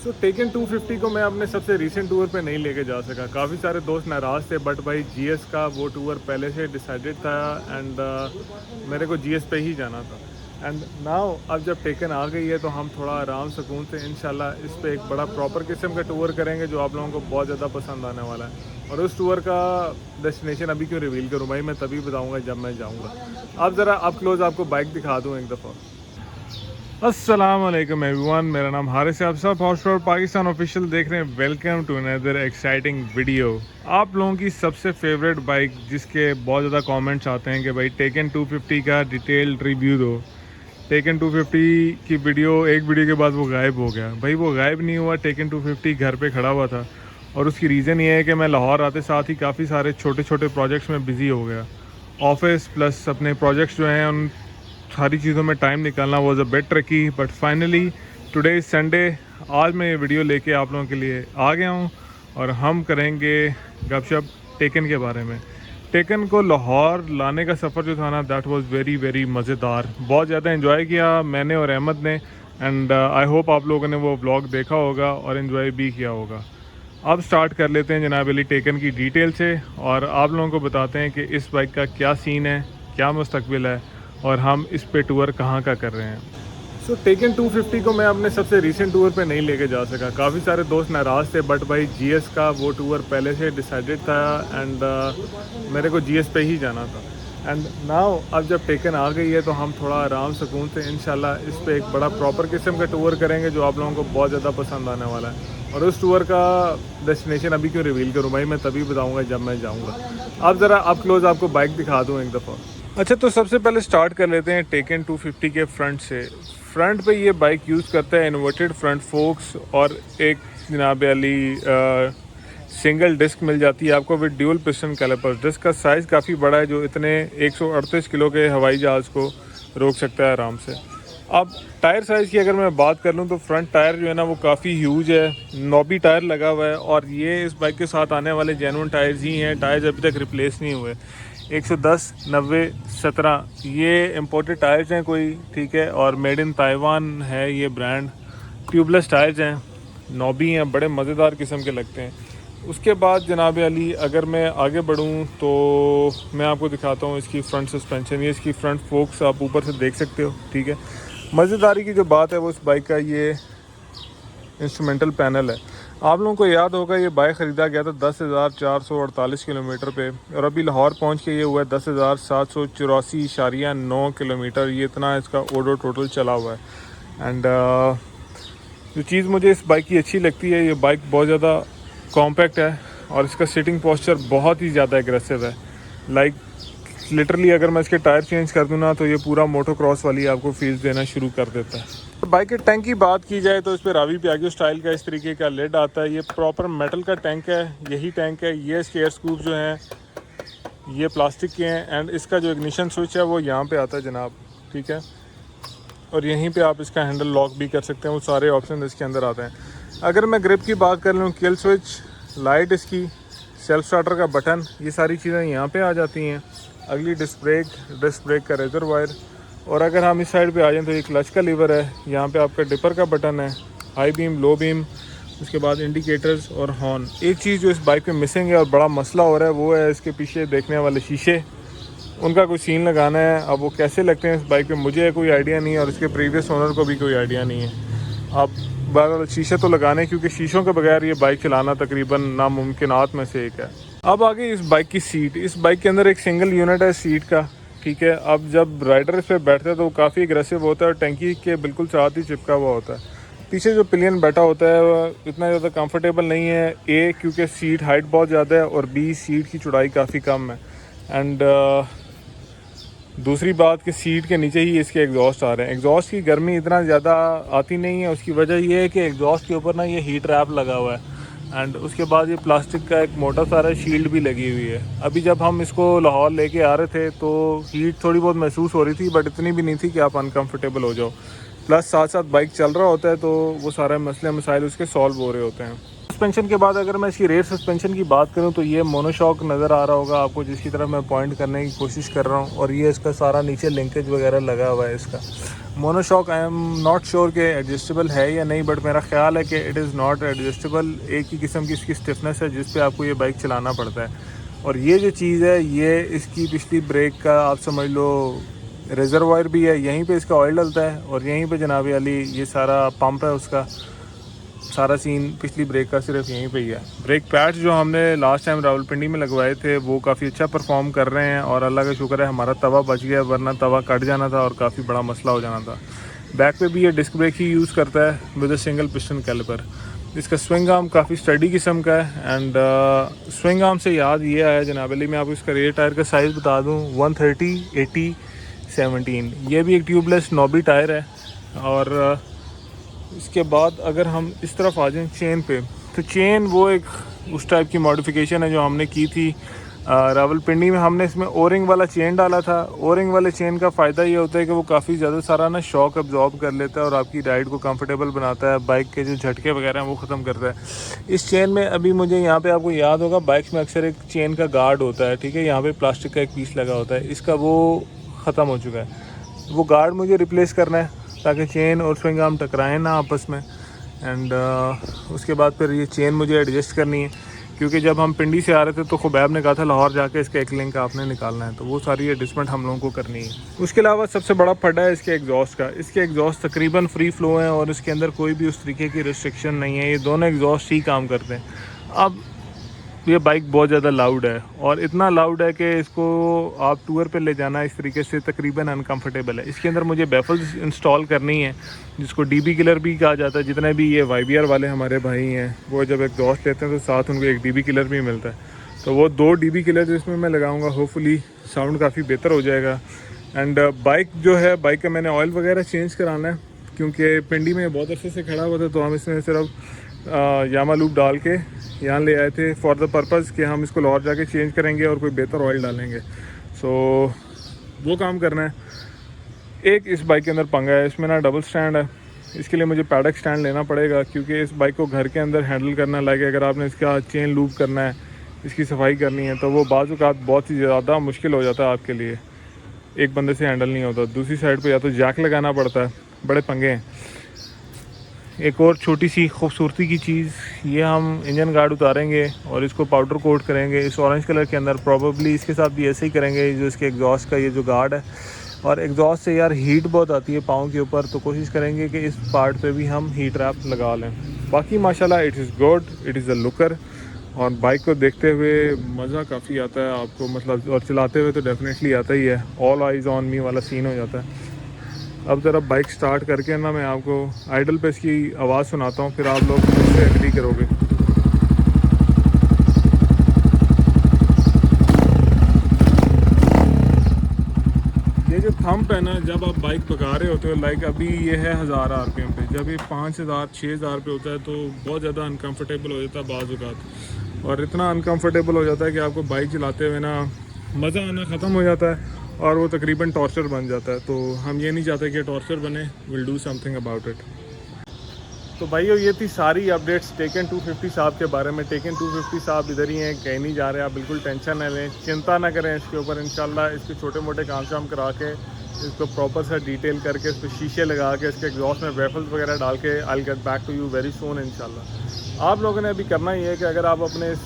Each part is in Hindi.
टेकन 250 को मैं अपने सबसे रीसेंट टूर पे नहीं लेके जा सका। काफ़ी सारे दोस्त नाराज़ थे, बट भाई जीएस का वो टूर पहले से डिसाइडेड था एंड मेरे को जीएस पे ही जाना था। एंड नाउ अब जब टेकन आ गई है तो हम थोड़ा आराम सुकून से इंशाल्लाह इस पे एक बड़ा प्रॉपर किस्म का टूर करेंगे जो आप लोगों को बहुत ज़्यादा पसंद आने वाला है। और उस टूर का डेस्टिनेशन अभी क्यों रिवील करूँ भाई, मैं तभी बताऊँगा जब मैं जाऊँगा। अब ज़रा अप क्लोज़ आपको बाइक दिखा दूँ एक दफ़ा। अस्सलाम वालेकुम एवरीवन, मेरा नाम हारिस है। आप सब हॉटस्टार पाकिस्तान ऑफिशियल देख रहे हैं। Welcome to another exciting video. आप लोगों की सबसे फेवरेट बाइक जिसके बहुत ज़्यादा कमेंट्स आते हैं कि भाई टेकन 250 का डिटेल्ड रिव्यू दो। टेकन 250 की एक वीडियो के बाद वो गायब हो गया। भाई वो गायब नहीं हुआ, टेकन 250 घर पे खड़ा हुआ था और उसकी रीज़न ये है कि मैं लाहौर आते साथ ही काफ़ी सारे छोटे छोटे प्रोजेक्ट्स में बिज़ी हो गया। ऑफिस प्लस अपने प्रोजेक्ट्स जो हैं उन सारी चीज़ों में टाइम निकालना was a bit tricky, but finally today is Sunday. आज मैं ये वीडियो लेके आप लोगों के लिए आ गया हूँ और हम करेंगे गपशप टेकन के बारे में। टेकन को लाहौर लाने का सफ़र जो था ना, दैट वाज वेरी वेरी मज़ेदार। बहुत ज़्यादा एंजॉय किया मैंने और अहमद ने एंड आई होप आप लोगों ने वो व्लॉग देखा होगा और एंजॉय भी किया होगा। अब स्टार्ट कर लेते हैं जनाब अली टेकन की डिटेल से और आप लोगों को बताते हैं कि इस बाइक का क्या सीन है, क्या मुस्तकबिल है और हम इस पे टूर कहाँ का कर रहे हैं। टेकन 250 को मैं अपने सबसे रीसेंट टूर पे नहीं लेके जा सका। काफ़ी सारे दोस्त नाराज़ थे, बट भाई जीएस का वो टूर पहले से डिसाइडेड था एंड मेरे को जीएस पे ही जाना था। एंड नाउ अब जब टेकन आ गई है तो हम थोड़ा आराम सुकून से इंशाल्लाह इस पे एक बड़ा प्रॉपर किस्म का टूर करेंगे जो आप लोगों को बहुत ज़्यादा पसंद आने वाला है। और उस टूर का डेस्टिनेशन अभी क्यों रिवील करूँ भाई, मैं तभी बताऊँगा जब मैं जाऊँगा। अब ज़रा अप क्लोज़ आपको बाइक दिखा दूँ एक दफ़ा। अच्छा, तो सबसे पहले स्टार्ट कर लेते हैं टेकन 250 के फ्रंट से। फ्रंट पे ये बाइक यूज़ करता है इन्वर्टेड फ्रंट फोक्स और एक जनाब अली सिंगल डिस्क मिल जाती है आपको with dual piston calipers. Disc का साइज़ काफ़ी बड़ा है जो इतने 138 किलो के हवाई जहाज़ को रोक सकता है आराम से। अब टायर साइज़ की अगर मैं बात कर लूँ तो फ्रंट टायर जो है ना वो काफ़ी ह्यूज है, नॉबी टायर लगा हुआ है और ये इस बाइक के साथ आने वाले जेन्युइन टायर्स ही हैं। टायर्स अभी तक रिप्लेस नहीं हुए। 110, 90, 17 ये इम्पोर्टेड टायर्स हैं कोई, ठीक है, और मेड इन ताइवान है ये ब्रांड। ट्यूबलेस टायर्स हैं, नॉबी हैं, बड़े मज़ेदार किस्म के लगते हैं। उसके बाद जनाब अली अगर मैं आगे बढ़ूं तो मैं आपको दिखाता हूं इसकी फ्रंट सस्पेंशन। ये इसकी फ्रंट फोक्स आप ऊपर से देख सकते हो, ठीक है। मज़ेदारी की जो बात है वो इस बाइक का ये इंस्ट्रूमेंटल पैनल है। आप लोगों को याद होगा ये बाइक ख़रीदा गया था 10,448 किलोमीटर पे और अभी लाहौर पहुंच के ये हुआ है 10,784.9 किलोमीटर। ये इतना इसका ओडो टोटल चला हुआ है। एंड जो चीज़ मुझे इस बाइक की अच्छी लगती है, ये बाइक बहुत ज़्यादा कॉम्पैक्ट है और इसका सिटिंग पोस्चर बहुत ही ज़्यादा एग्रेसिव है। लाइक लिटरली अगर मैं इसके टायर चेंज कर दूँ ना तो ये पूरा मोटो क्रॉस वाली आपको फील देना शुरू कर देता है। तो बाइक के टैंक की बात की जाए तो इस पर रावी पियागो स्टाइल का इस तरीके का लेड आता है। ये प्रॉपर मेटल का टैंक है, यही टैंक है। ये इसके एयर स्कूप जो हैं ये प्लास्टिक के हैं एंड इसका जो इग्निशन स्विच है वो यहाँ पे आता है जनाब, ठीक है। और यहीं पे आप इसका हैंडल लॉक भी कर सकते हैं, वो सारे ऑप्शन इसके अंदर आते हैं। अगर मैं ग्रिप की बात कर लूँ, किल स्विच, लाइट इसकी, सेल्फ स्टार्टर का बटन, ये सारी चीज़ें यहाँ पे आ जाती हैं। अगली डिस्क ब्रेक का रेजर वायर। और अगर हम इस साइड पे आ जाएं तो ये क्लच का लीवर है, यहाँ पे आपका डिपर का बटन है, हाई बीम, लो बीम, उसके बाद इंडिकेटर्स और हॉर्न। एक चीज़ जो इस बाइक पे मिसिंग है और बड़ा मसला हो रहा है वो है इसके पीछे देखने वाले शीशे। उनका कोई सीन लगाना है। अब वो कैसे लगते हैं इस बाइक पे मुझे कोई आइडिया नहीं है और इसके प्रीवियस ओनर को भी कोई आइडिया नहीं है। अब बहरहाल शीशे तो लगाने, क्योंकि शीशों के बगैर ये बाइक चलाना तकरीबन नामुमकिनात में से एक है। अब आगे इस बाइक की सीट। इस बाइक के अंदर एक सिंगल यूनिट है सीट का, ठीक है। अब जब राइडर इस पर बैठता है तो वो काफ़ी एग्रेसिव होता है और टंकी के बिल्कुल साथ ही चिपका हुआ होता है। पीछे जो पिलियन बैठा होता है वो इतना ज़्यादा कंफर्टेबल नहीं है, ए क्योंकि सीट हाइट बहुत ज़्यादा है और बी सीट की चौड़ाई काफ़ी कम है। एंड दूसरी बात कि सीट के नीचे ही इसके एग्जॉस्ट आ रहे हैं। एग्जॉस्ट की गर्मी इतना ज़्यादा आती नहीं है, उसकी वजह ये है कि एग्जॉस्ट के ऊपर ना ये हीट रैप लगा हुआ है एंड उसके बाद ये प्लास्टिक का एक मोटा सारा शील्ड भी लगी हुई है। अभी जब हम इसको लाहौर लेके आ रहे थे तो हीट थोड़ी बहुत महसूस हो रही थी, बट इतनी भी नहीं थी कि आप अनकम्फर्टेबल हो जाओ। प्लस साथ साथ बाइक चल रहा होता है तो वो सारे मसले मसाइल उसके सॉल्व हो रहे होते हैं। सस्पेंशन के बाद अगर मैं इसकी रेयर सस्पेंशन की बात करूं तो ये मोनोशॉक नज़र आ रहा होगा आपको, जिसकी तरफ मैं पॉइंट करने की कोशिश कर रहा हूं। और ये इसका सारा नीचे लिंकेज वगैरह लगा हुआ है इसका। Monoshock I am not sure कि एडजस्टेबल है या नहीं, बट मेरा ख्याल है कि इट इज़ नॉट एडजस्टेबल। एक ही किस्म की इसकी स्टिफनेस है जिस पे आपको ये बाइक चलाना पड़ता है। और ये जो चीज़ है ये इसकी पिछली ब्रेक का आप समझ लो रिजर्वायर भी है, यहीं पे इसका ऑयल डलता है और यहीं पे जनाब अली ये सारा पंप है उसका। सारा सीन पिछली ब्रेक का सिर्फ यहीं पे ही है। ब्रेक पैड्स जो हमने लास्ट टाइम रावलपिंडी में लगवाए थे वो काफ़ी अच्छा परफॉर्म कर रहे हैं और अल्लाह का शुक्र है हमारा तवा बच गया, वरना तवा कट जाना था और काफ़ी बड़ा मसला हो जाना था। बैक पे भी ये डिस्क ब्रेक ही यूज़ करता है with a single piston caliper. इसका स्विंग आर्म काफ़ी स्टडी किस्म का है। एंड स्विंग आर्म से याद ये आया जनाब अली, मैं आपको इसका रेयर टायर का साइज़ बता दूँ 130, 80, 17। ये भी एक ट्यूबलेस नॉबी टायर है। और इसके बाद अगर हम इस तरफ आ जाएं चेन पे, तो चेन वो एक उस टाइप की मॉडिफिकेशन है जो हमने की थी रावलपिंडी में। हमने इसमें ओरिंग वाला चेन डाला था। ओरिंग वाले चेन का फ़ायदा ये होता है कि वो काफ़ी ज़्यादा सारा ना शॉक अब्जॉर्ब कर लेता है और आपकी राइड को कंफर्टेबल बनाता है, बाइक के जो झटके वगैरह हैं वो ख़त्म करता है। इस चेन में अभी मुझे यहाँ पे आपको याद होगा बाइक्स में अक्सर एक चेन का गार्ड होता है, ठीक है, यहाँ पे प्लास्टिक का एक पीस लगा होता है, इसका वो ख़त्म हो चुका है। वो गार्ड मुझे रिप्लेस करना है ताकि चेन और स्विंग आर्म टकराएं ना आपस में। एंड उसके बाद फिर ये चेन मुझे एडजस्ट करनी है, क्योंकि जब हम पिंडी से आ रहे थे तो खुबैब ने कहा था लाहौर जाके इसका एक लिंक आपने निकालना है, तो वो सारी एडजस्टमेंट हम लोगों को करनी है। उसके अलावा सबसे बड़ा फड्डा है इसके एग्जॉस्ट का। इसके एग्जॉस्ट तकरीबन फ्री फ्लो हैं और इसके अंदर कोई भी उस तरीके की रिस्ट्रिक्शन नहीं है। ये दोनों एग्जॉस्ट ही काम करते हैं। अब ये बाइक बहुत ज़्यादा लाउड है और इतना लाउड है कि इसको आप टूर पे ले जाना इस तरीके से तकरीबन अनकंफर्टेबल है। इसके अंदर मुझे बैफल्स इंस्टॉल करनी है जिसको डीबी किलर भी कहा जाता है। जितने भी ये YBR वाले हमारे भाई हैं वो जब एग्जॉस्ट लेते हैं तो साथ उनको एक डीबी किलर भी मिलता है, तो वो 2 डीबी किलर इसमें मैं लगाऊंगा। होपफुली साउंड काफ़ी बेहतर हो जाएगा। एंड बाइक जो है, बाइक का मैंने ऑयल वगैरह चेंज कराना है क्योंकि पिंडी में बहुत अरसे से खड़ा हुआ था, तो हम इसमें सिर्फ यामा लूप डाल के यहाँ ले आए थे फॉर द पर्पज़ कि हम इसको लाहौर जाके चेंज करेंगे और कोई बेहतर ऑयल डालेंगे। सो वो काम करना है। एक इस बाइक के अंदर पंगा है, इसमें ना डबल स्टैंड है। इसके लिए मुझे पैडक स्टैंड लेना पड़ेगा क्योंकि इस बाइक को घर के अंदर हैंडल करना लाइक अगर आपने इसका चेन लूप करना है, इसकी सफाई करनी है, तो वो बाज़ औक़ात बहुत ही ज़्यादा मुश्किल हो जाता है आपके लिए। एक बंदे से हैंडल नहीं होता। दूसरी साइड पर या तो जैक लगाना पड़ता है, बड़े पंगे हैं। एक और छोटी सी खूबसूरती की चीज़, ये हम इंजन गार्ड उतारेंगे और इसको पाउडर कोट करेंगे इस ऑरेंज कलर के अंदर। प्रॉबली इसके साथ भी ऐसे ही करेंगे जो इसके एग्जॉस्ट का ये जो गार्ड है। और एग्जॉस्ट से यार हीट बहुत आती है पाँव के ऊपर, तो कोशिश करेंगे कि इस पार्ट पे भी हम हीट रैप लगा लें। बाकी माशाल्लाह it is good, it is a looker. और बाइक को देखते हुए मज़ा काफ़ी आता है आपको, मतलब, और चलाते हुए तो डेफिनेटली आता ही है। ऑल आइज़ ऑन मी वाला सीन हो जाता है। अब ज़रा बाइक स्टार्ट करके ना मैं आपको आइडल पे इसकी आवाज़ सुनाता हूँ, फिर आप लोग मुझसे एग्री करोगे। ये जो थंप है ना, जब आप बाइक पका रहे होते हो, लाइक अभी ये है 1000 RPM पे, जब ये 5000, 6000 पे होता है तो बहुत ज़्यादा अनकंफर्टेबल हो जाता है बाज़ औक़ात। और इतना अनकंफर्टेबल हो जाता है कि आपको बाइक चलाते हुए ना मज़ा आना ख़त्म हो जाता है और वो तकरीबन टॉर्चर बन जाता है। तो हम ये नहीं चाहते कि टॉर्चर बने। Will do something about it. तो भाइयों ये थी सारी अपडेट्स टेकन 250 साहब के बारे में। टेकन 250 साहब इधर ही हैं, कहीं नहीं जा रहे, आप बिल्कुल टेंशन न लें, चिंता ना करें इसके ऊपर। इंशाल्लाह इसके छोटे मोटे काम शाम करा के इसको प्रॉपर सा डिटेल करके इस पर शीशे लगा के इसके एग्जॉस्ट में वेफल्स वगैरह डाल के I will get back to you very soon इंशाल्लाह। आप लोगों ने अभी करना ही है कि अगर आप अपने इस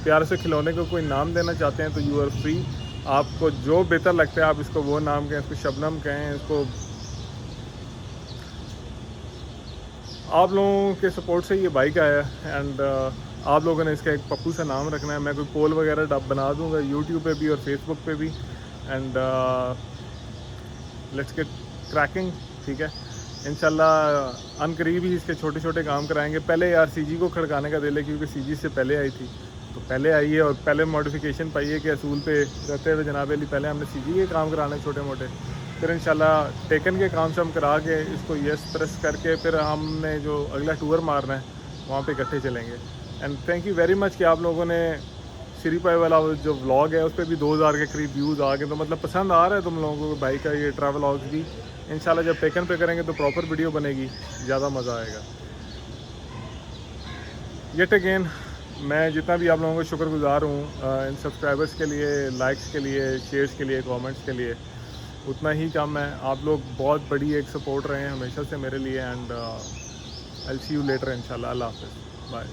प्यार से खिलौने को कोई नाम देना चाहते हैं तो यू आर फ्री। आपको जो बेहतर लगता है आप इसको वो नाम कहें, इसको शबनम कहें, इसको आप लोगों के सपोर्ट से ये बाइक आया है। एंड आप लोगों ने इसका एक पप्पू सा नाम रखना है। मैं कोई पोल वगैरह बना दूंगा यूट्यूब पे भी और फेसबुक पे भी। एंड लेट्स गेट क्रैकिंग, ठीक है। इंशाल्लाह अनकरीब ही इसके छोटे छोटे काम कराएंगे। पहले यार CG को खड़काने का दिल है क्योंकि CG से पहले आई थी, तो पहले आई है और पहले मॉडिफिकेशन पाई है कि असूल पे रहते हुए जनाब अली पहले हमने CG के काम कराने छोटे मोटे, फिर इंशाल्लाह टेकन के काम शाम करा के इसको यस प्रेस करके फिर हमने जो अगला टूर मारना है वहाँ पे इकट्ठे चलेंगे। And thank you very much कि आप लोगों ने श्री पाई वाला जो व्लॉग है उस पर भी 2000 के करीब व्यूज़ आ गए, तो मतलब पसंद आ रहा है तुम लोगों को बाइक का ये ट्रैवल व्लॉग भी। इंशाल्लाह जब टेकन पे करेंगे तो प्रॉपर वीडियो बनेगी, ज़्यादा मज़ा आएगा। येट अगेन मैं जितना भी आप लोगों का शुक्रगुजार हूँ इन सब्सक्राइबर्स के लिए, लाइक्स के लिए, शेयर्स के लिए, कमेंट्स के लिए, उतना ही कम है। आप लोग बहुत बड़ी एक सपोर्ट रहे हैं हमेशा से मेरे लिए and I will see you later इंशाल्लाह। अल्लाह हाफ़िज़, बाय।